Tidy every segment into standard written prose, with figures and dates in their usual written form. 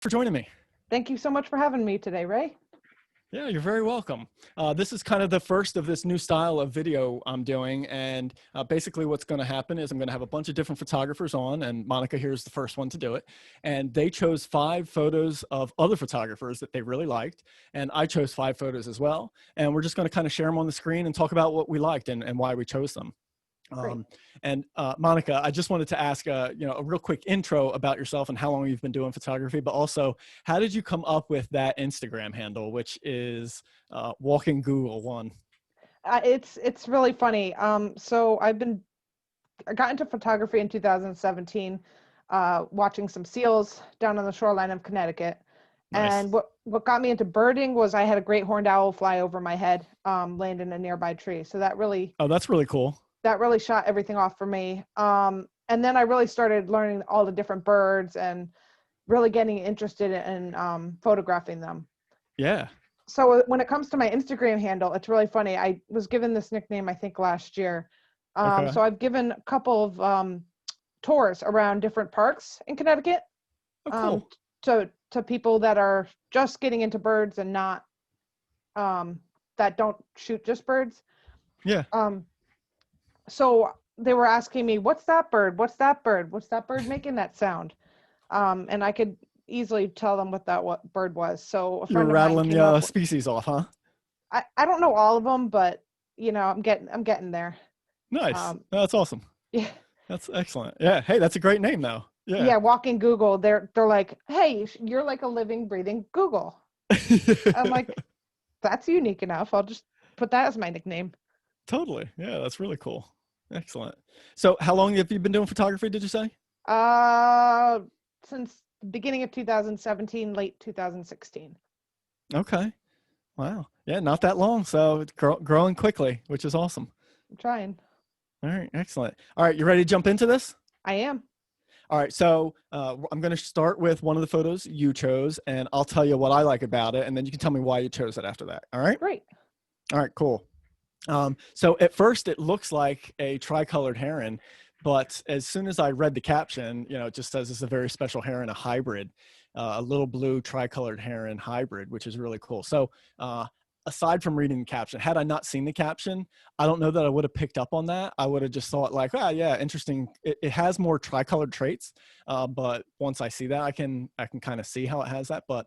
For joining me. Thank you so much for having me today, Ray. Yeah, you're very welcome. This is kind of the first of this new style of video I'm doing. And basically what's going to happen is I'm going to have a bunch of different photographers on, and Monica here is the first one to do it. And they chose 5 photos of other photographers that they really liked. And I chose 5 photos as well. And we're just going to kind of share them on the screen and talk about what we liked and why we chose them. Great. Monica, I just wanted to ask, a real quick intro about yourself and how long you've been doing photography, but also how did you come up with that Instagram handle, which is Walking Google One? It's really funny. I got into photography in 2017, watching some seals down on the shoreline of Connecticut. Nice. And what got me into birding was I had a great horned owl fly over my head, land in a nearby tree. So Oh, that's really cool. that really shot everything off for me. And then I really started learning all the different birds and really getting interested in photographing them. Yeah. So when it comes to my Instagram handle, it's really funny. I was given this nickname, I think, last year. Okay. So I've given a couple of tours around different parks in Connecticut, Oh, um, cool. to people that are just getting into birds and not that don't shoot just birds. Yeah. So they were asking me, "What's that bird? What's that bird? What's that bird making that sound?" And I could easily tell them what bird was. So a You were friend of mine rattling came the up with, species off, huh? I don't know all of them, but I'm getting there. Nice. Um, That's awesome. yeah, That's excellent. Yeah. Hey, that's a great name though. Yeah. yeah. Walking Google, they're like, "Hey, you're like a living, breathing Google." I'm like, "That's unique enough. I'll just put that as my nickname." Totally. Yeah, that's really cool. Excellent. So how long have you been doing photography, did you say? Uh, since the beginning of 2017, late 2016. Okay. Wow. Yeah, not that long. So it's growing quickly, which is awesome. I'm trying. All right. Excellent. All right. You ready to jump into this? I am. All right. So I'm going to start with one of the photos you chose, and I'll tell you what I like about it. And then you can tell me why you chose it after that. All right. Great. All right. Cool. So at first it looks like a tricolored heron, but as soon as I read the caption, it just says it's a very special heron, a hybrid, a little blue tricolored heron hybrid, which is really cool. So aside from reading the caption, had I not seen the caption, I don't know that I would have picked up on that. I would have just thought like, yeah, interesting. It has more tricolored traits, but once I see that, I can kind of see how it has that. But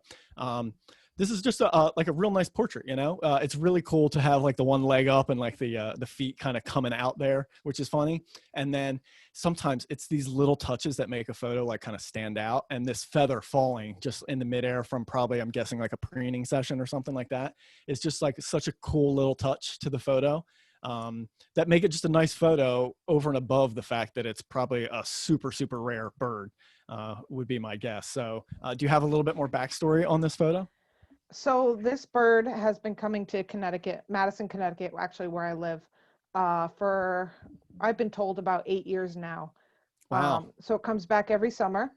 this is just like a real nice portrait, it's really cool to have like the one leg up and like the feet kind of coming out there, which is funny. And then sometimes it's these little touches that make a photo like kind of stand out. And this feather falling just in the midair from probably, I'm guessing, like a preening session or something like that, is just like such a cool little touch to the photo, that make it just a nice photo over and above the fact that it's probably a super, super rare bird, would be my guess. So do you have a little bit more backstory on this photo? So this bird has been coming to Connecticut, Madison, Connecticut, actually where I live, for I've been told about 8 years now. Wow. So it comes back every summer.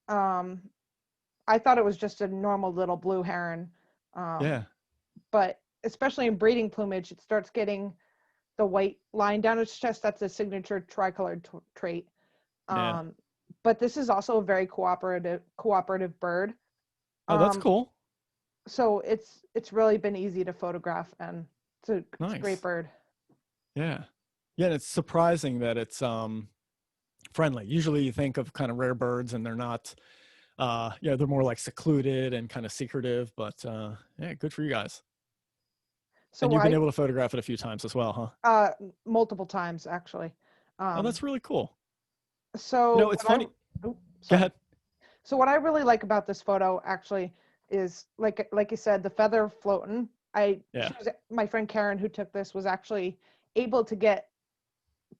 Um, I thought it was just a normal little blue heron, um, Yeah. but especially in breeding plumage, it starts getting the white line down its chest. That's a signature tricolored trait. Yeah. Um, but this is also a very cooperative bird. Oh, that's Um, cool. so it's really been easy to photograph, and it's a great Nice. bird. Yeah. Yeah. And it's surprising that it's friendly. Usually you think of kind of rare birds and they're not, they're more like secluded and kind of secretive, but yeah, good for you guys. And So you've been I able to photograph it a few times as well, huh? uh multiple times actually. Oh, um that's really cool. so It's what I funny. oh, Go sorry. ahead. So what I really like about this photo actually is like you said, the feather floating. Yeah. My friend Karen, who took this, was actually able to get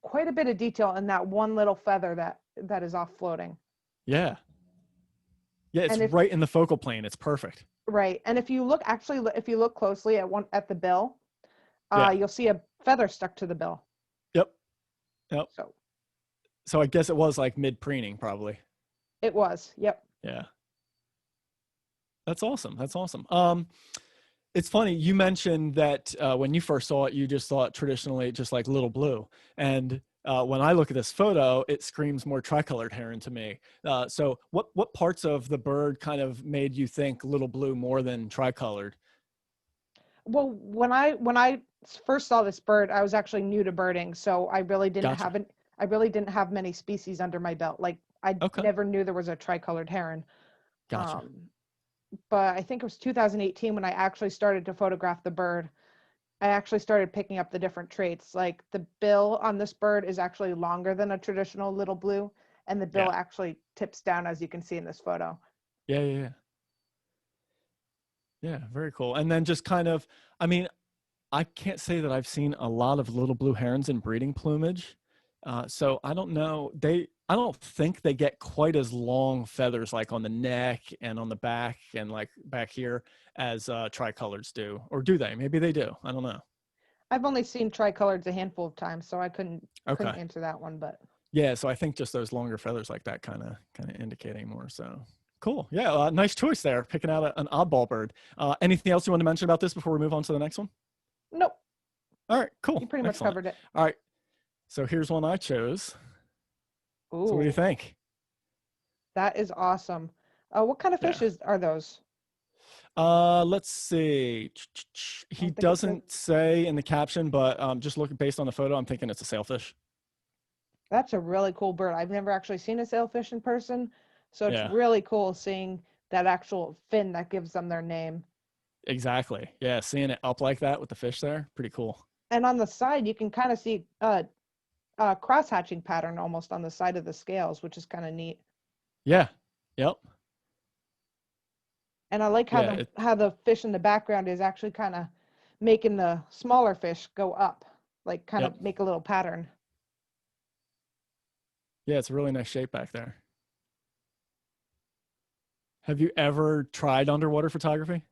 quite a bit of detail in that one little feather that is off floating. Yeah. Yeah. It's And if right in the focal plane. It's perfect. right, and if you look closely at the bill, Yeah. you'll see a feather stuck to the bill. Yep. Yep. So So I guess it was like mid preening probably. it was, yep. Yeah. That's awesome. That's awesome. It's funny you mentioned that when you first saw it, you just thought traditionally just like little blue, and when I look at this photo, it screams more tricolored heron to me. So what parts of the bird kind of made you think little blue more than tricolored? Well, when I first saw this bird, I was actually new to birding, so Gotcha. I really didn't have many species under my belt. Like I Okay. never knew there was a tricolored heron. Gotcha. Um, but I think it was 2018 when I actually started to photograph the bird. I actually started picking up the different traits. Like the bill on this bird is actually longer than a traditional little blue, and the bill Yeah. actually tips down, as you can see in this photo. Yeah. Yeah. Yeah. Yeah. Very cool. And then just kind of, I mean, I can't say that I've seen a lot of little blue herons in breeding plumage. So I don't know. I don't think they get quite as long feathers like on the neck and on the back and like back here as tricolors do. Or do they? Maybe they do. I don't know. I've only seen tricolors a handful of times, so I couldn't Okay. answer that one, but Yeah. So I think just those longer feathers like that kind of indicating more. So cool. Yeah. Nice choice there. Picking out an oddball bird. Anything else you want to mention about this before we move on to the next one? nope, All right. you Cool. pretty much Excellent. covered it. All right. So here's one I chose. So what do you Ooh, think? that is awesome. What kind of Yeah. fishes are those? Let's see. I He don't think it says. doesn't say in the caption, but just looking based on the photo, I'm thinking it's a sailfish. That's a really cool bird. I've never actually seen a sailfish in person, so it's Yeah, really cool seeing that actual fin that gives them their name. exactly. Yeah, seeing it up like that with the fish there, pretty cool. And on the side, you can kind of see a cross hatching pattern almost on the side of the scales, which is kind of neat. Yeah. Yep. And I like Yeah. how the fish in the background is actually kind of making the smaller fish go up, like kind Yep. of make a little pattern. Yeah, it's a really nice shape back there. Have you ever tried underwater photography?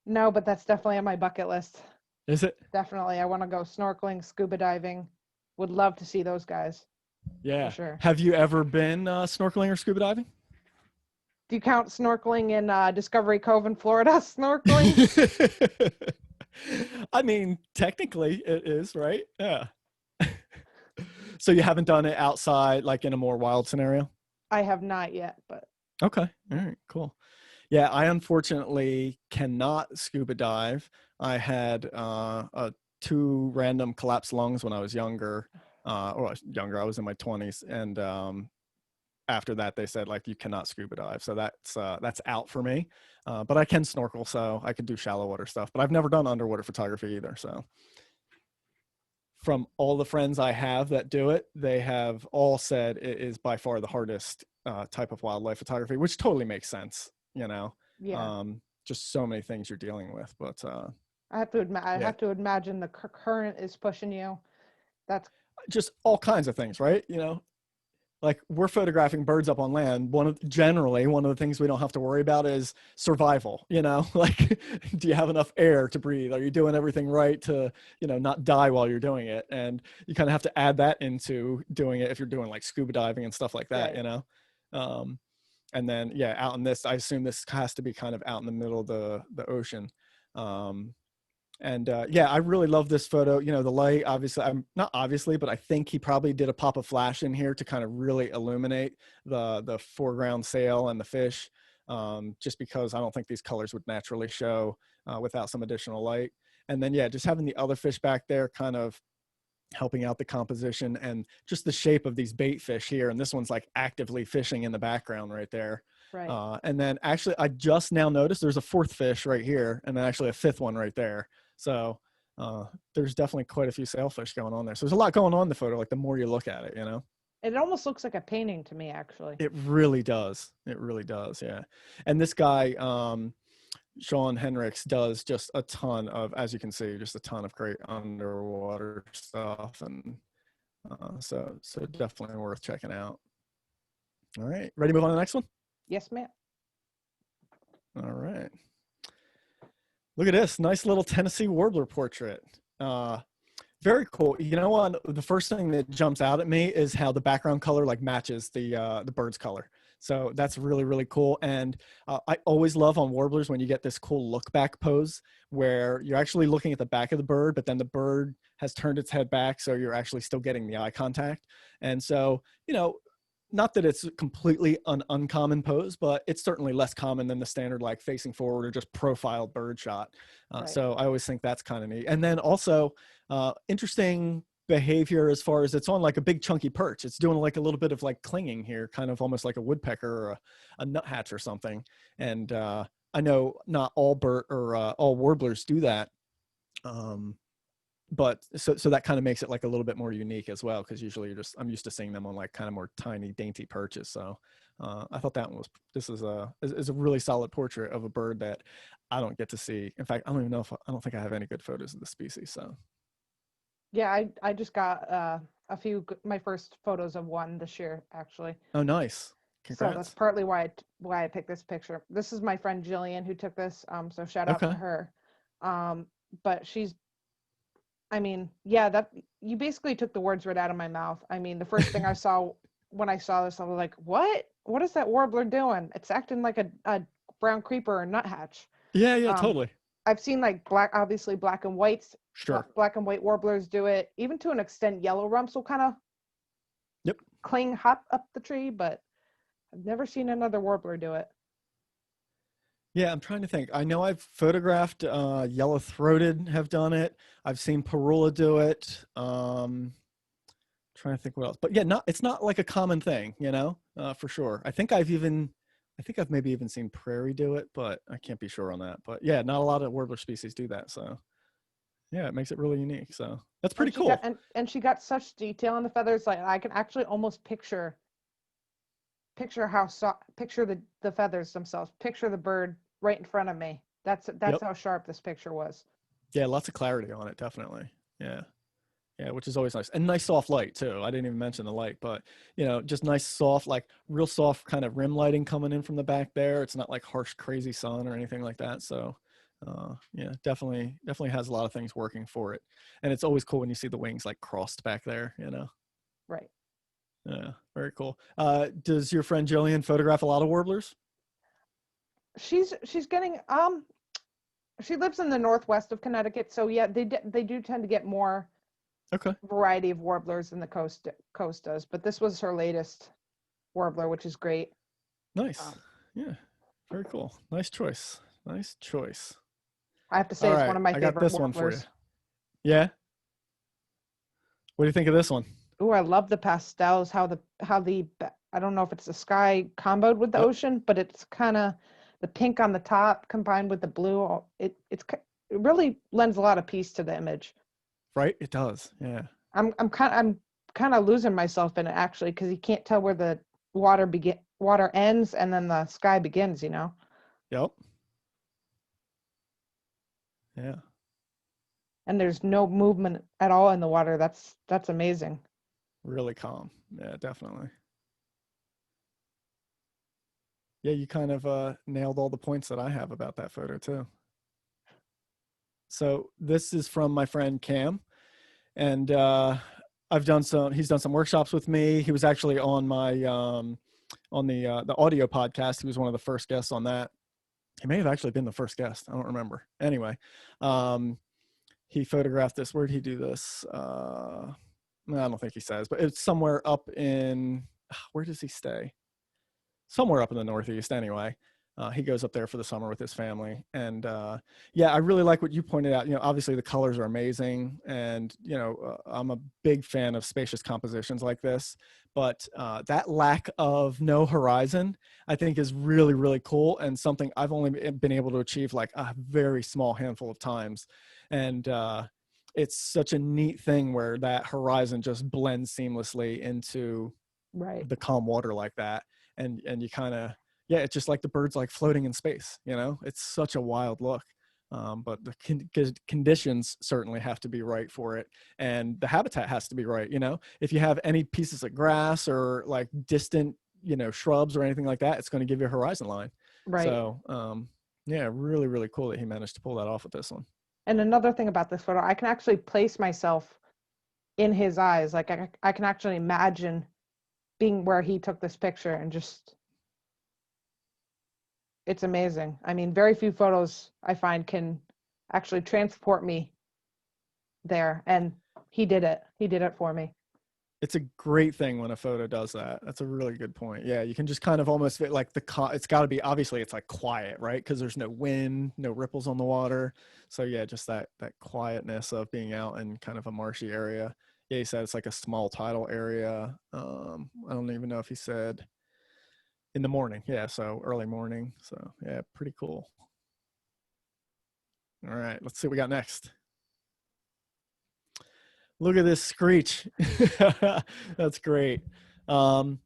No, but that's definitely on my bucket list. Is it? Definitely. I want to go snorkeling, scuba diving. Would love to see those guys for Yeah. sure. Have you ever been snorkeling or scuba diving? Do you count snorkeling in Discovery Cove in Florida? Snorkeling? I mean, technically it is, right? Yeah. So you haven't done it outside, like in a more wild scenario? I have not yet, but Okay. All right. Cool. Yeah, I unfortunately cannot scuba dive. I had two random collapsed lungs when I was younger. Or younger, I was in my 20s, and after that, they said like you cannot scuba dive, so that's out for me. But I can snorkel, so I can do shallow water stuff. But I've never done underwater photography either. So from all the friends I have that do it, they have all said it is by far the hardest type of wildlife photography, which totally makes sense. You know, yeah. just so many things you're dealing with. But I yeah, have to imagine the current is pushing you. That's just all kinds of things, right? You know, like we're photographing birds up on land. Generally one of the things we don't have to worry about is survival. You know, like do you have enough air to breathe? Are you doing everything right to, you know, not die while you're doing it? And you kind of have to add that into doing it if you're doing like scuba diving and stuff like that. right. You know, um, and then yeah, out in this, I assume this has to be kind of out in the middle of the ocean. Um, and yeah, I really love this photo. You know, the light, obviously, I'm not obviously, but I think he probably did a pop of flash in here to kind of really illuminate the foreground sail and the fish, just because I don't think these colors would naturally show without some additional light. And then yeah, just having the other fish back there kind of helping out the composition and just the shape of these bait fish here. And this one's like actively fishing in the background right there. Right. And then actually, I just now noticed there's a fourth fish right here, and then actually a fifth one right there. So uh, there's definitely quite a few sailfish going on there. So there's a lot going on in the photo. Like the more you look at it, you know, It almost looks like a painting to me, actually. it really does. It really does. Yeah. And this guy, Sean Henricks, does just a ton of, as you can see, just a ton of great underwater stuff, and so definitely worth checking out. All right, ready to move on to the next one? Yes, ma'am. All right. Look at this nice little Tennessee warbler portrait. Very cool. You know what? The first thing that jumps out at me is how the background color like matches the bird's color. So that's really, really cool. And I always love on warblers when you get this cool look back pose where you're actually looking at the back of the bird, but then the bird has turned its head back. So you're actually still getting the eye contact. And so, not that it's completely an uncommon pose, but it's certainly less common than the standard like facing forward or just profiled bird shot. Right. So I always think that's kind of neat. And then also interesting behavior as far as it's on like a big chunky perch. It's doing like a little bit of like clinging here, kind of almost like a woodpecker or a nuthatch or something. And I know not all all warblers do that. But so that kind of makes it like a little bit more unique as well, because usually I'm used to seeing them on like kind of more tiny dainty perches. So I thought this is a really solid portrait of a bird that I don't get to see. In fact, I don't even know if I don't think I have any good photos of the species. So Yeah, I just got my first photos of one this year actually. oh, nice, So that's congrats. partly why I picked this picture. This is my friend Jillian who took this. So shout out to Okay. her. But I mean, yeah, that you basically took the words right out of my mouth. I mean, the first thing I saw when I saw this, I was like, "What? What is that warbler doing? It's acting like a brown creeper or nuthatch." Yeah, Um, totally. I've seen like obviously Sure. black and white warblers do it. Even to an extent, yellow rumps will kind of Yep. cling hop up the tree, but I've never seen another warbler do it. Yeah, I'm trying to think. I know I've photographed yellow-throated have done it. I've seen Parula do it. Trying to think what else, but yeah, it's not like a common thing, for sure. I think I've maybe even seen prairie do it, but I can't be sure on that. But yeah, not a lot of warbler species do that. So yeah, it makes it really unique. So that's pretty cool. And she got such detail on the feathers, like I can actually almost picture the feathers themselves, picture the bird right in front of me. That's Yep. how sharp this picture was. Yeah, lots of clarity on it, definitely. Yeah. Yeah, which is always nice. And nice soft light too. I didn't even mention the light, but just nice soft, like real soft kind of rim lighting coming in from the back there. It's not like harsh, crazy sun or anything like that. So yeah, definitely has a lot of things working for it. And it's always cool when you see the wings like crossed back there. Right. Yeah, very cool. Does your friend Jillian photograph a lot of warblers? She's getting she lives in the northwest of Connecticut, so yeah, they do tend to get more Okay. variety of warblers than the coast does. But this was her latest warbler, which is great. Nice. Um, Yeah, very cool. Nice choice. Nice choice. I have to say All it's one right, of my I got favorite this one for you. warblers. Yeah. What do you think of this one? Oh, I love the pastels. I don't know if it's the sky comboed with the Yep. ocean, but it's kind of the pink on the top combined with the blue. It really lends a lot of peace to the image. Right? It does. Yeah. I'm kind of losing myself in it actually because you can't tell where the water ends and then the sky begins. Yep. Yeah. And there's no movement at all in the water. That's amazing. Really calm. Yeah, definitely. Yeah, you kind of nailed all the points that I have about that photo too. So this is from my friend Cam, and he's done some workshops with me. He was actually on my on the audio podcast. He was one of the first guests on that. He may have actually been the first guest. I don't remember. Anyway, um, he photographed this. Where did he do this? I don't think he says, but it's somewhere up in, where does he stay? Somewhere up in the Northeast anyway. He goes up there for the summer with his family. And yeah, I really like what you pointed out. Obviously the colors are amazing. And, I'm a big fan of spacious compositions like this. But that lack of no horizon, I think is really, really cool. And something I've only been able to achieve like a very small handful of times. And it's such a neat thing where that horizon just blends seamlessly into Right. the calm water like that. And you kind of, yeah, it's just like the birds like floating in space. It's such a wild look. But the conditions certainly have to be right for it, and the habitat has to be right. If you have any pieces of grass or like distant shrubs or anything like that, it's going to give you a horizon line. Right. So yeah, really, really cool that he managed to pull that off with this one. And another thing about this photo, I can actually place myself in his eyes. Like I can actually imagine being where he took this picture and just It's amazing. I mean, very few photos I find can actually transport me there, and he did it. He did it for me. It's a great thing when a photo does that. That's a really good point. Yeah, you can just kind of almost fit like it's got to be, obviously it's like quiet, right? Because there's no wind, no ripples on the water. So yeah, just that quietness of being out in kind of a marshy area. Yeah, he said it's like a small tidal area. I don't even know if he said in the morning. Yeah, so early morning. So yeah, pretty cool. All right, let's see what we got next. Look at this screech. That's great. Um,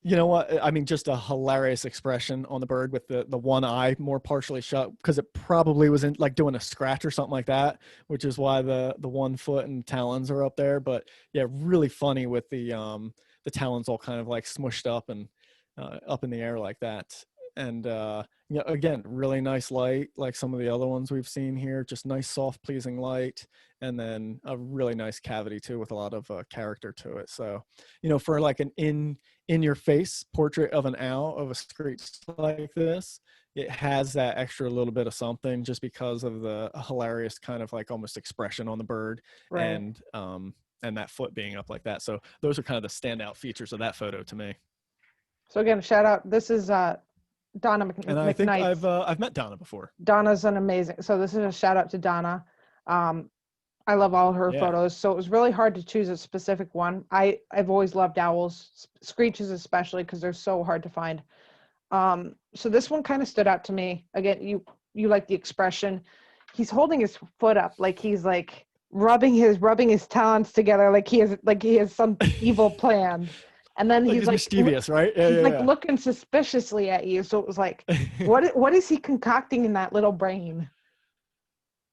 you know what? I mean, just a hilarious expression on the bird with the one eye more partially shut, because it probably was in like doing a scratch or something like that, which is why the 1 foot and talons are up there. But yeah, really funny with the talons all kind of like smushed up and up in the air like that. And you know, again, really nice light, like some of the other ones we've seen here. Just nice, soft, pleasing light, and then a really nice cavity too, with a lot of character to it. So, you know, for like an in your face portrait of an owl, of a screech like this, it has that extra little bit of something, just because of the hilarious kind of like almost expression on the bird, Right. and that foot being up like that. So those are kind of the standout features of that photo to me. So again, shout out. This is Donna And I think McKnight's. I've met Donna before. Donna's an amazing. So this is a shout out to Donna. Um, I love all her Yeah. photos. So it was really hard to choose a specific one. I've always loved owls, screeches especially, because they're so hard to find. So this one kind of stood out to me. Again, you like the expression. He's holding his foot up like he's like rubbing his talons together like he has some evil plan. And then Like he's he's like mischievous, right? Yeah, he's like yeah, looking suspiciously at you. So it was like, yeah. what is he concocting in that little brain?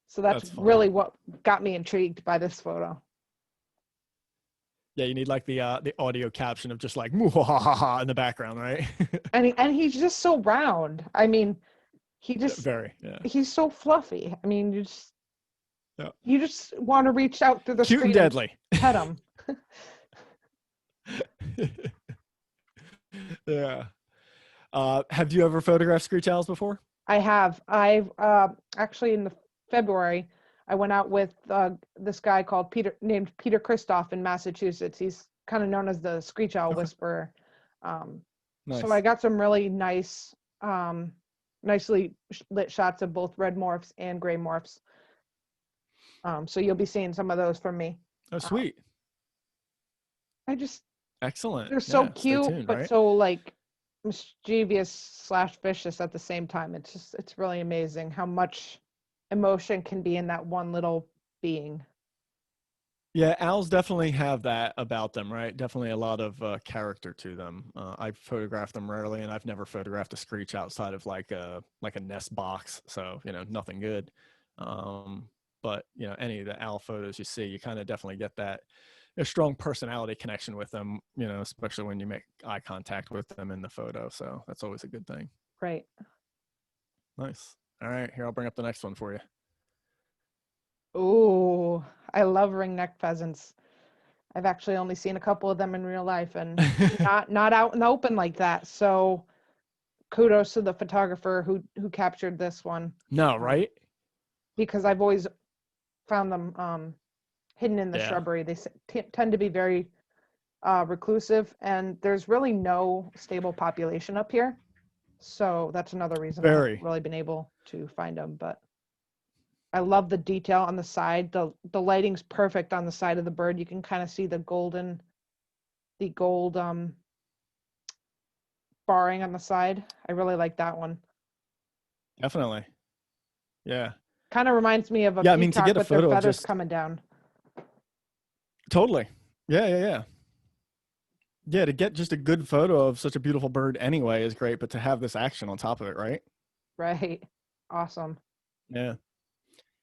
So that's That's funny. really what got me intrigued by this photo. Yeah, you need like the audio caption of just like "Mwah-ha-ha-ha" in the background, right? And he's just so round. I mean, he just Very, yeah. he's so fluffy. I mean, Yeah. you just want to reach out through the Cute and screen and deadly. pet him. Yeah. Have you ever photographed screech owls before? I have. I've actually in the February, I went out with this guy named Peter Christoph in Massachusetts. He's kind of known as the screech owl Okay. whisperer. So I Nice. got some really nice, nicely lit shots of both red morphs and gray morphs. So you'll be seeing some of those from me. Oh, Uh, sweet. I just Excellent. they're so Yeah. Stay cute, tuned, but right? so like mischievous slash vicious at the same time. It's really amazing how much emotion can be in that one little being. Yeah, owls definitely have that about them, right? Definitely a lot of character to them. I've photographed them rarely, and I've never photographed a screech outside of like a nest box, so you know, nothing good. Um, but you know, any of the owl photos you see, you kind of definitely get that a strong personality connection with them. You know, especially when you make eye contact with them in the photo. So that's always a good thing. Right. Nice. All right, here I'll bring up the next one for you. Ooh, I love ringneck pheasants. I've actually only seen a couple of them in real life and not out in the open like that. So kudos to the photographer who captured this one. No, Um, right? because I've always found them hidden in the Yeah, shrubbery. They tend to be very reclusive, and there's really no stable population up here. So that's another reason I haven't very. really been able to find them. But I love the detail on the side. The lighting's perfect on the side of the bird. You can kind of see the gold barring on the side. I really like that one. Definitely. Yeah. Kind of reminds me of a Yeah, I mean, to peacock get a with their photo of feathers just coming down. totally. Yeah, yeah, yeah. Yeah, to get just a good photo of such a beautiful bird anyway is great, but to have this action on top of it, right? Right. Awesome. Yeah.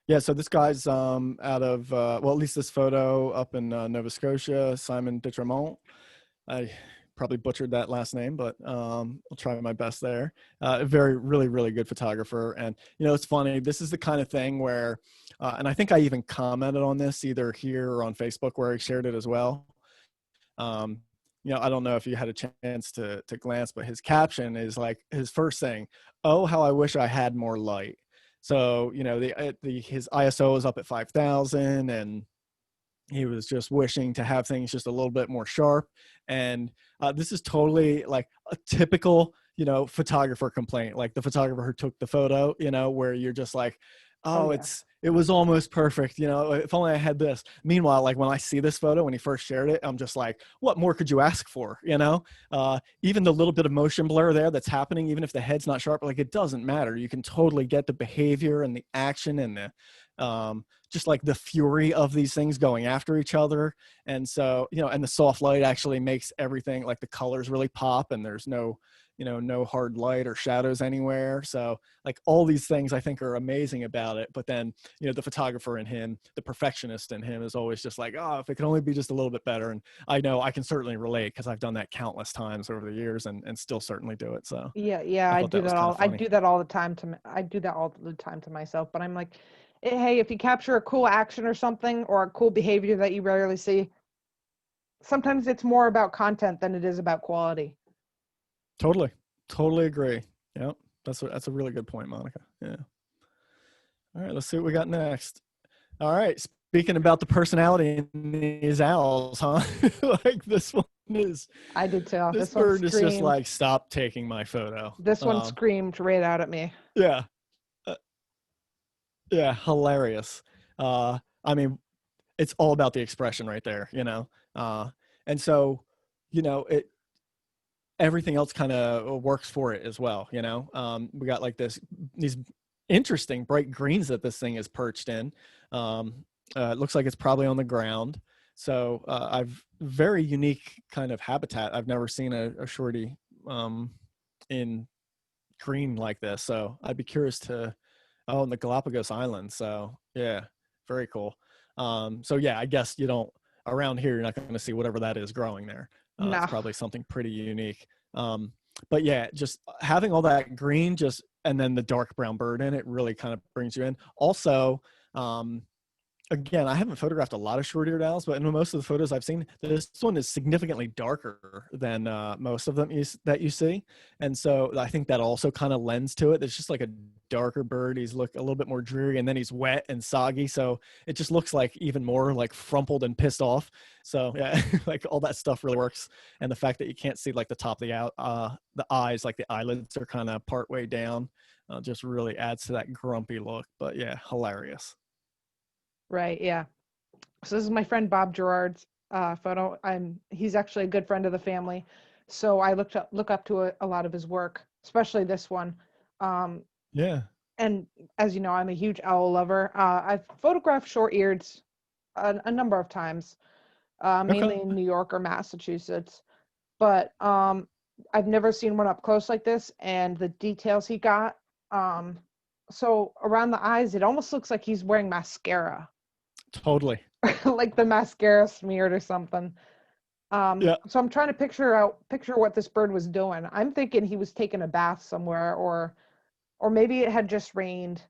Yeah, so this guy's out of well, at least this photo up in Nova Scotia, Simon Detremont. I probably butchered that last name, but I'll try my best there. Very, really, really good photographer. And, you know, it's funny. This is the kind of thing where, and I think I even commented on this either here or on Facebook where I shared it as well. Um, I don't know if you had a chance to glance, but his caption is like his first thing, "Oh, how I wish I had more light." So, his ISO is up at 5,000, and he was just wishing to have things just a little bit more sharp. And this is totally like a typical, photographer complaint, like the photographer who took the photo, where you're just like, Oh oh, yeah. it was almost perfect, if only I had this. Meanwhile, like when I see this photo when he first shared it, I'm just like, what more could you ask for? Even the little bit of motion blur there that's happening, even if the head's not sharp, like it doesn't matter. You can totally get the behavior and the action and just like the fury of these things going after each other. And so, and the soft light actually makes everything, like the colors really pop, and there's no hard light or shadows anywhere. So like all these things I think are amazing about it. But then, the photographer in him, the perfectionist in him, is always just like, oh, if it could only be just a little bit better. And I know I can certainly relate, because I've done that countless times over the years, and still certainly do it. So Yeah, yeah, I thought that was kind of I funny. do that all the time I do that all the time to myself, but I'm like, hey, if you capture a cool action or something, or a cool behavior that you rarely see, sometimes it's more about content than it is about quality. Totally. Totally agree. Yep. That's a really good point, Monica. Yeah. All right, let's see what we got next. All right. Speaking about the personality in these owls, huh? Like is I did too. this bird is just like, stop taking my photo. This one screamed right out at me. Yeah. Uh, yeah, hilarious. I mean, it's all about the expression right there. And so, it everything else kind of works for it as well. We got like these interesting bright greens that this thing is perched in. It looks like it's probably on the ground. So I've very unique kind of habitat. I've never seen a shorty in green like this. So I'd be curious to, oh, in the Galapagos Islands. So yeah, very cool. So yeah, I guess around here, you're not going to see whatever that is growing there. It's No. probably something pretty unique. But yeah, just having all that green, and then the dark brown bird in it really kind of brings you in. Also, again, I haven't photographed a lot of short-eared owls, but in most of the photos I've seen, this one is significantly darker than most of them that you see. And so I think that also kind of lends to it. It's just like a darker bird. He's look a little bit more dreary, and then he's wet and soggy. So it just looks like even more like frumpled and pissed off. So yeah, like all that stuff really works. And the fact that you can't see like the top of the eyes, like the eyelids are kind of part way down, just really adds to that grumpy look. But yeah, hilarious. Right, yeah. So this is my friend Bob Gerard's photo. He's actually a good friend of the family, so I look up to a lot of his work, especially this one. Um, Yeah. and as you know, I'm a huge owl lover. I've photographed short-eareds a number of times, Okay. mainly in New York or Massachusetts, but I've never seen one up close like this, and the details he got. Um, so around the eyes, it almost looks like he's wearing mascara. Totally. Like the mascara smeared or something. Yeah. So I'm trying to picture what this bird was doing. I'm thinking he was taking a bath somewhere, or maybe it had just rained.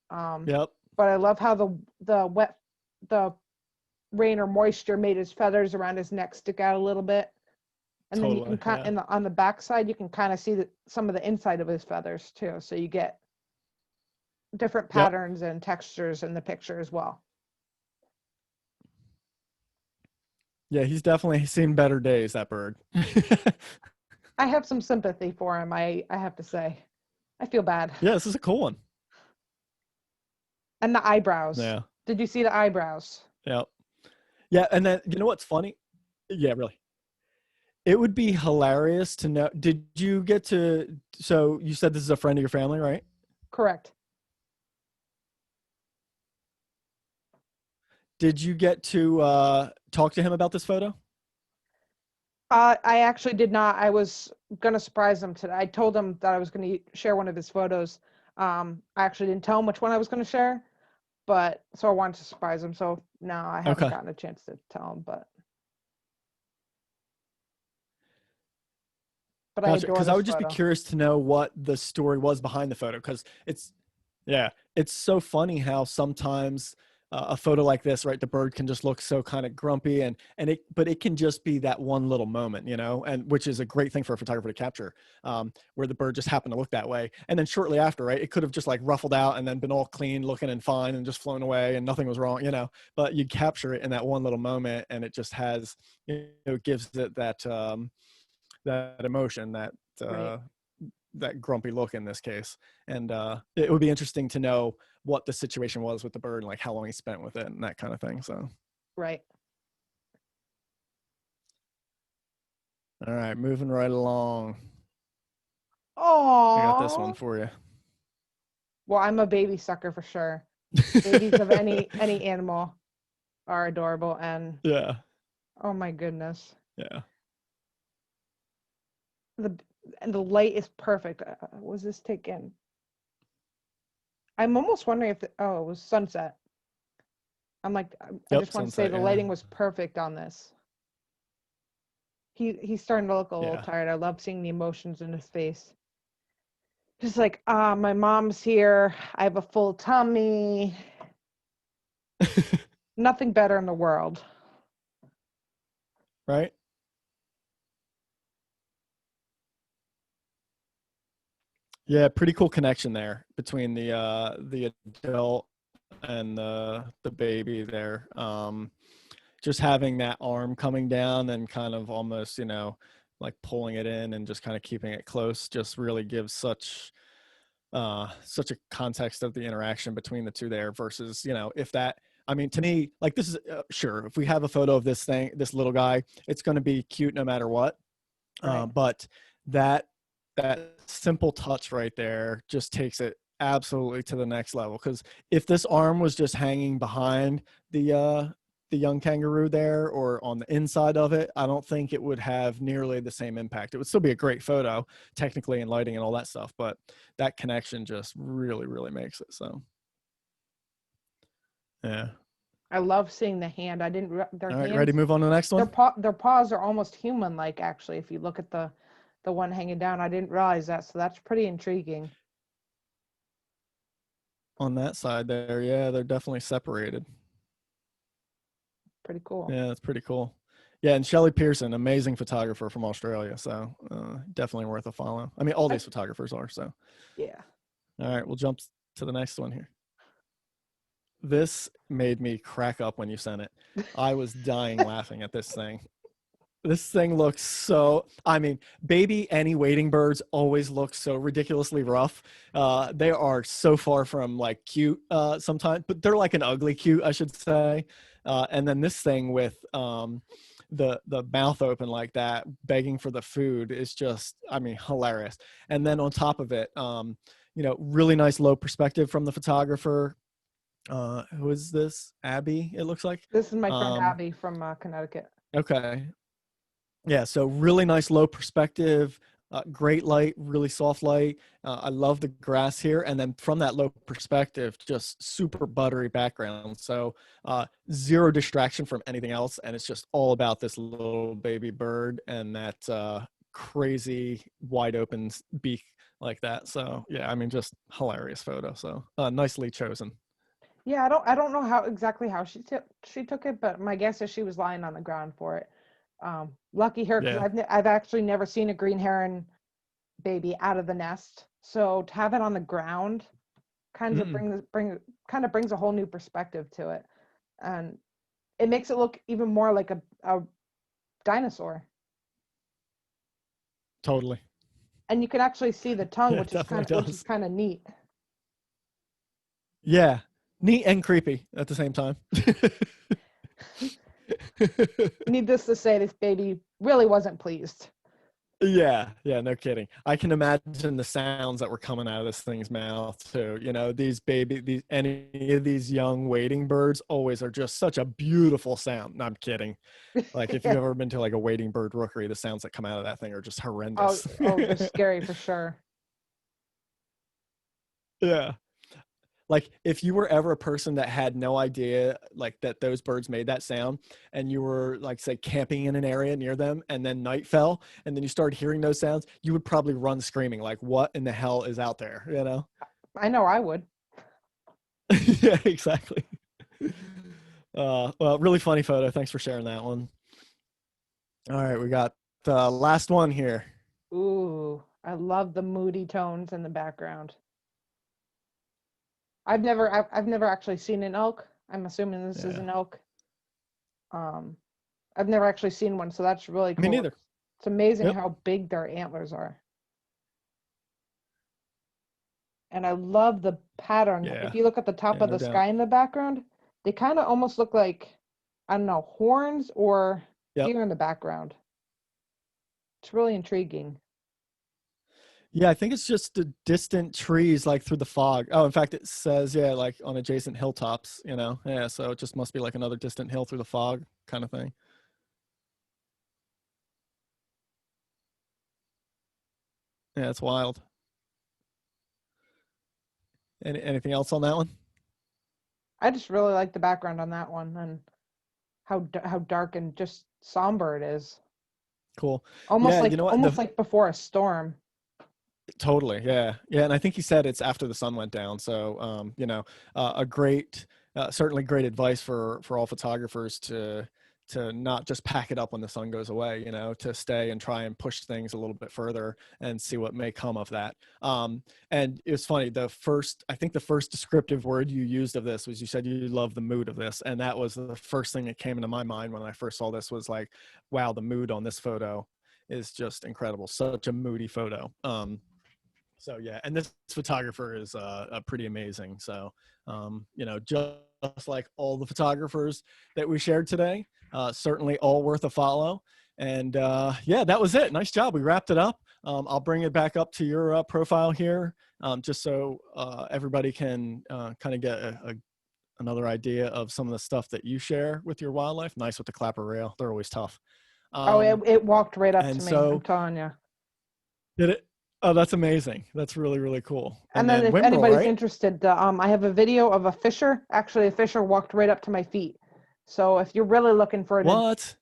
Um, Yep. but I love how the rain or moisture made his feathers around his neck stick out a little bit, and then you can Totally. kind Yeah. on the back side you can kind of see some of the inside of his feathers too. So you get different Yep. patterns and textures in the picture as well. Yeah. He's definitely seen better days, that bird. I have some sympathy for him. I have to say, I feel bad. Yeah. This is a cool one. And the eyebrows. Yeah. Did you see the eyebrows? Yep. Yeah. And then, what's funny? Yeah, really. It would be hilarious to know. Did you get to, so you said this is a friend of your family, right? Correct. Did you get to talk to him about this photo? I actually did not. I was gonna surprise him today. I told him that I was gonna share one of his photos. I actually didn't tell him which one I was gonna share, but so I wanted to surprise him. So no, I haven't Okay. gotten a chance to tell him, but I Gotcha. adore Because I this would just be photo. curious to know what the story was behind the photo. Because yeah, it's so funny how sometimes a photo like this, right, the bird can just look so kind of grumpy, but it can just be that one little moment, and which is a great thing for a photographer to capture, where the bird just happened to look that way. And then shortly after, right, it could have just like ruffled out and then been all clean looking and fine and just flown away and nothing was wrong, but you capture it in that one little moment, and it just has, gives it that emotion, Right. that grumpy look in this case. And it would be interesting to know what the situation was with the bird and like how long he spent with it and that kind of thing. So, Right. all right, moving right along. I got this one Oh. for you. Well, I'm a baby sucker for sure. Babies of any animal are adorable, and Yeah. oh my goodness, Yeah. the and the light is perfect. Was this taken? I'm almost wondering if it was sunset. I'm like, I Yep. just want to say Sunset. the Yeah. lighting was perfect on this. He's starting to look a little Yeah. tired. I love seeing the emotions in his face. Just like, my mom's here. I have a full tummy. Nothing better in the world. Right. Yeah. Pretty cool connection there between the adult and the baby there. Just having that arm coming down and kind of almost, like pulling it in and just kind of keeping it close just really gives such a context of the interaction between the two there versus, if that, I mean, to me, like this is sure, if we have a photo of this little guy, it's going to be cute no matter what. Right. But that simple touch right there just takes it absolutely to the next level. Because if this arm was just hanging behind the young kangaroo there or on the inside of it, I don't think it would have nearly the same impact. It would still be a great photo, technically, and lighting and all that stuff, but that connection just really, really makes it. So, yeah. I love seeing the hand. I didn't their All right, ready to hands, move on to the next one? their paws are almost human like, actually, if you look at the one hanging down. I didn't realize that, so that's pretty intriguing. On that side there, yeah, they're definitely separated. Pretty cool. Yeah, that's pretty cool. Yeah, and Shelley Pearson, amazing photographer from Australia. So definitely worth a follow. I mean, all I, these photographers are. So, yeah. all right, we'll jump to the next one here. This made me crack up when you sent it. I was dying laughing at this thing. This thing looks so, I mean, baby any wading birds always look so ridiculously rough. They are so far from like cute sometimes, but they're like an ugly cute, I should say. And then this thing with the mouth open like that, begging for the food is just, I mean, hilarious. And then on top of it, really nice low perspective from the photographer. Who is this? Abby, it looks like. This is my friend Um, Abby from Connecticut. okay. Yeah, so really nice low perspective, great light, really soft light. I love the grass here. And then from that low perspective, just super buttery background. So zero distraction from anything else. And it's just all about this little baby bird and that crazy wide open beak like that. So yeah, I mean, just hilarious photo. So nicely chosen. Yeah, I don't know how she took it, but my guess is she was lying on the ground for it. Lucky her, because Yeah. I've actually never seen a green heron baby out of the nest. So to have it on the ground Mm, kind of brings a whole new perspective to it, and it makes it look even more like a dinosaur. totally. And you can actually see the tongue, Yeah, it definitely which is does. kind of neat. Yeah. Neat and creepy at the same time. Needless to say, this baby really wasn't pleased. Yeah, yeah, no kidding. I can imagine the sounds that were coming out of this thing's mouth too. Any of these young wading birds always are just such a beautiful sound. No, I'm kidding. Like if you've ever been to like a wading bird rookery, the sounds that come out of that thing are just Oh, horrendous. oh, they're scary for sure. Yeah. Like if you were ever a person that had no idea like that those birds made that sound and you were like say camping in an area near them and then night fell and then you started hearing those sounds, you would probably run screaming like what in the hell is out there, I know I would. Yeah, exactly. Well, really funny photo. Thanks for sharing that one. All right, we got the last one here. Ooh, I love the moody tones in the background. I've never actually seen an elk. I'm assuming this is Yeah, an elk. Um, I've never actually seen one, so that's really me cool. neither. It's amazing Yep. how big their antlers are. And I love the pattern. If Yeah. you look at the top Yeah, of no the doubt. sky in the background, they kind of almost look like, I don't know, horns or Yep. deer in the background. It's really intriguing. Yeah, I think it's just the distant trees like through the fog. Oh, in fact, it says, yeah, like on adjacent hilltops, you know? Yeah, so it just must be like another distant hill through the fog kind of thing. Yeah, it's wild. Anything else on that one? I just really like the background on that one and how dark and just somber it is. Cool. Yeah, you know what? Almost like before a storm. Totally. Yeah. Yeah. And I think he said it's after the sun went down. So, a great, certainly great advice for all photographers to not just pack it up when the sun goes away, you know, to stay and try and push things a little bit further and see what may come of that. And it was funny. I think the first descriptive word you used of this was you said you love the mood of this. And that was the first thing that came into my mind when I first saw this was like, wow, the mood on this photo is just incredible. Such a moody photo. So yeah, and this photographer is pretty amazing. So just like all the photographers that we shared today, certainly all worth a follow. And yeah, that was it. Nice job. We wrapped it up. I'll bring it back up to your profile here, just so everybody can kind of get another idea of some of the stuff that you share with your wildlife. Nice with the clapper rail. They're always tough. Oh, Um, it walked right up to and me. I'm so telling you. did it. Oh, that's amazing. That's really, really cool. And And then then if Wimbrel, anybody's right? interested, I have a video of a fisher. Actually, a fisher walked right up to my feet. So if you're really looking for it, What?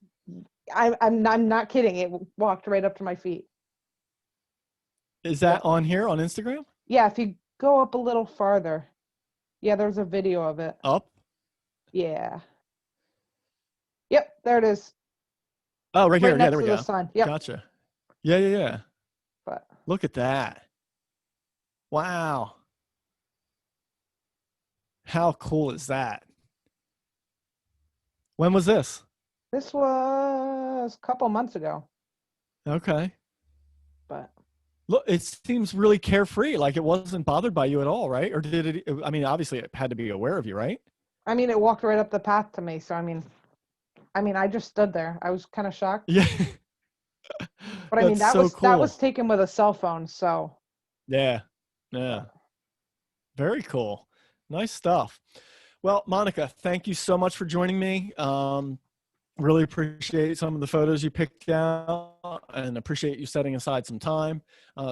I'm not kidding. It walked right up to my feet. Is that So on here on Instagram? yeah, if you go up a little farther, yeah, there's a video of it. Up? Yeah. Yep, there it is. Oh, right Right here. Yeah, next there we to the go. sun. Yep. Gotcha. Yeah, yeah, yeah. But Look at that. Wow. How cool is that? When was this? this was a couple months ago. Okay. But Look, it seems really carefree. Like it wasn't bothered by you at all, right? Or did it? I mean, obviously it had to be aware of you, right? I mean, it walked right up the path to me. So I mean, I just stood there. I was kind of shocked. Yeah. But I mean, That's so that was cool. taken with a cell phone. So Yeah. Yeah. but Very cool. Nice stuff. Well, Monica, thank you so much for joining me. Really appreciate some of the photos you picked out and appreciate you setting aside some time.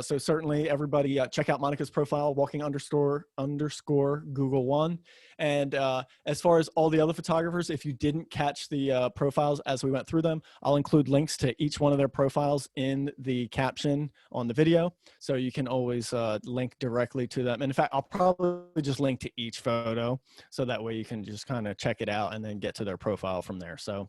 So certainly everybody check out Monica's profile, walking underscore Google one. And as far as all the other photographers, if you didn't catch the profiles as we went through them, I'll include links to each one of their profiles in the caption on the video. So you can always link directly to them. And in fact, I'll probably just link to each photo. So that way you can just kind of check it out and then get to their profile from there. So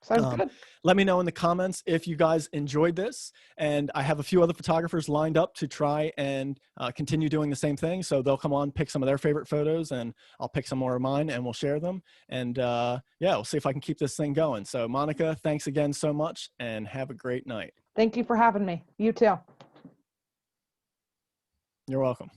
sounds good. let me know in the comments if you guys enjoyed this. And I have a few other photographers lined up to try and continue doing the same thing. So they'll come on, pick some of their favorite photos, and I'll pick some more of mine and we'll share them. And yeah, we'll see if I can keep this thing going. So Monica, thanks again so much and have a great night. Thank you for having me. You too. You're welcome.